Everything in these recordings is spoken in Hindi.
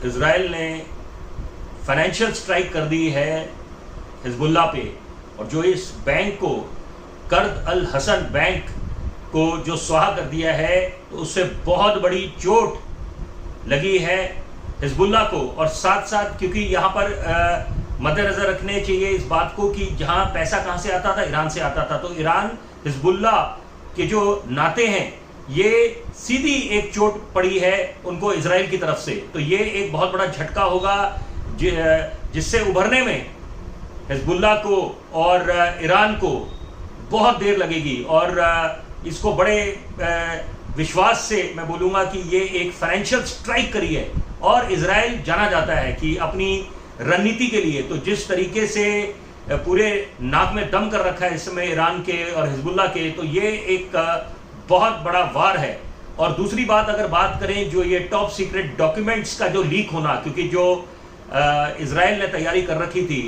इजराइल ने फाइनेंशियल स्ट्राइक कर दी है हिजबुल्लाह पे, और जो इस बैंक को, कर्द अल हसन बैंक को जो स्वाहा कर दिया है, तो उससे बहुत बड़ी चोट लगी है हिजबुल्लाह को। और साथ साथ क्योंकि यहाँ पर मद्देनजर रखने चाहिए इस बात को कि जहाँ पैसा कहाँ से आता था, ईरान से आता था, तो ईरान हिजबुल्लाह के जो नाते हैं, ये सीधी एक चोट पड़ी है उनको इजराइल की तरफ से। तो ये एक बहुत बड़ा झटका होगा जिससे उभरने में हिजबुल्लाह को और ईरान को बहुत देर लगेगी। और इसको बड़े विश्वास से मैं बोलूँगा कि ये एक फाइनेंशियल स्ट्राइक करी है। और इजराइल जाना जाता है कि अपनी रणनीति के लिए, तो जिस तरीके से पूरे नाक में दम कर रखा है इस समय ईरान के और हिजबुल्लाह के, तो ये एक बहुत बड़ा वार है। और दूसरी बात, अगर बात करें जो ये टॉप सीक्रेट डॉक्यूमेंट्स का जो लीक होना, क्योंकि जो इजराइल ने तैयारी कर रखी थी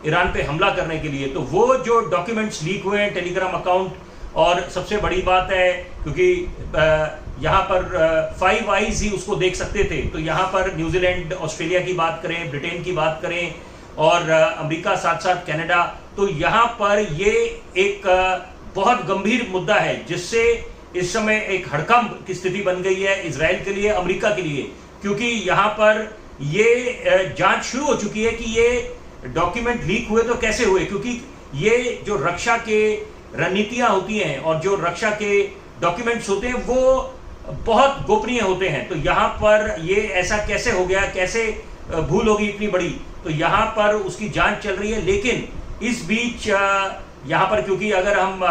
ईरान पे हमला करने के लिए, तो वो जो डॉक्यूमेंट्स लीक हुए हैं, टेलीग्राम अकाउंट, और सबसे बड़ी बात है क्योंकि यहाँ पर 5 आईज ही उसको देख सकते थे, तो यहाँ पर न्यूजीलैंड, ऑस्ट्रेलिया की बात करें, ब्रिटेन की बात करें, और अमेरिका, साथ साथ कनाडा, तो यहाँ पर ये एक बहुत गंभीर मुद्दा है जिससे इस समय एक हड़कंप की स्थिति बन गई है इजराइल के लिए, अमेरिका के लिए, क्योंकि यहाँ पर ये जांच शुरू हो चुकी है कि ये डॉक्यूमेंट लीक हुए तो कैसे हुए, क्योंकि ये जो रक्षा के रणनीतियां होती हैं और जो रक्षा के डॉक्यूमेंट्स होते हैं वो बहुत गोपनीय होते हैं। तो यहाँ पर ये ऐसा कैसे हो गया, कैसे भूल होगी इतनी बड़ी, तो यहाँ पर उसकी जांच चल रही है। लेकिन इस बीच यहाँ पर क्योंकि अगर हम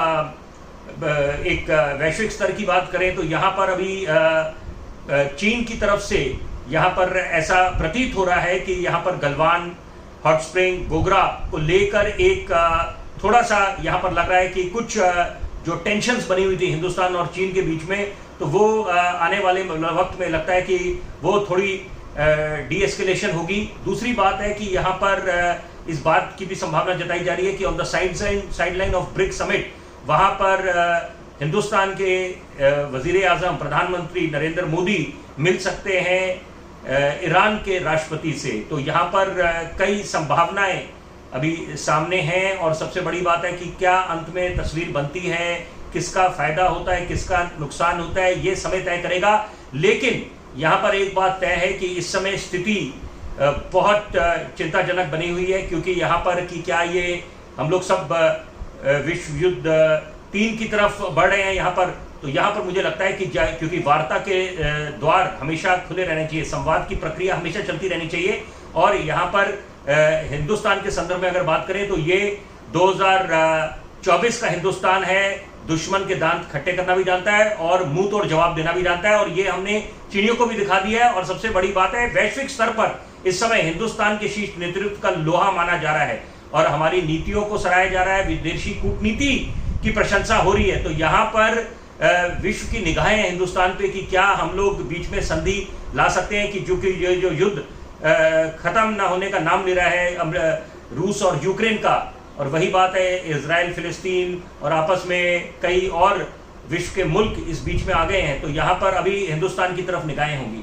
एक वैश्विक स्तर की बात करें, तो यहाँ पर अभी चीन की तरफ से यहाँ पर ऐसा प्रतीत हो रहा है कि यहाँ पर गलवान, हॉट स्प्रिंग, गोगरा को लेकर एक थोड़ा सा यहाँ पर लग रहा है कि कुछ जो टेंशन्स बनी हुई थी हिंदुस्तान और चीन के बीच में, तो वो आने वाले वक्त में लगता है कि वो थोड़ी डी एस्केलेशन होगी। दूसरी बात है कि यहाँ पर इस बात की भी संभावना जताई जा रही है कि on the sideline of BRICS summit, वहाँ पर हिंदुस्तान के वजीर आजम, प्रधानमंत्री नरेंद्र मोदी मिल सकते हैं ईरान के राष्ट्रपति से। तो यहाँ पर कई संभावनाएं अभी सामने हैं, और सबसे बड़ी बात है कि क्या अंत में तस्वीर बनती है, किसका फायदा होता है, किसका नुकसान होता है, ये समय तय करेगा। लेकिन यहाँ पर एक बात तय है कि इस समय स्थिति बहुत चिंताजनक बनी हुई है, क्योंकि यहाँ पर कि क्या ये हम लोग सब विश्व युद्ध 3 की तरफ बढ़ रहे हैं यहाँ पर। तो यहाँ पर मुझे लगता है कि क्योंकि वार्ता के द्वार हमेशा खुले रहने चाहिए, संवाद की प्रक्रिया हमेशा चलती रहनी चाहिए। और यहाँ पर हिंदुस्तान के संदर्भ में अगर बात करें तो ये 2024 का हिंदुस्तान है, दुश्मन के दांत खट्टे करना भी जानता है और मुंह तोड़ जवाब देना भी जानता है, और ये हमने चीनियों को भी दिखा दिया है। और सबसे बड़ी बात है, वैश्विक स्तर पर इस समय हिंदुस्तान के शीर्ष नेतृत्व का लोहा माना जा रहा है, और हमारी नीतियों को सराहा जा रहा है, विदेशी कूटनीति की प्रशंसा हो रही है। तो यहाँ पर विश्व की निगाहें हैं हिंदुस्तान पे कि क्या हम लोग बीच में संधि ला सकते हैं, कि जो युद्ध खत्म ना होने का नाम ले रहा है रूस और यूक्रेन का। और वही बात है, इजराइल, फिलिस्तीन और आपस में कई और विश्व के मुल्क इस बीच में आ गए हैं। तो यहाँ पर अभी हिंदुस्तान की तरफ निगाहें होंगी।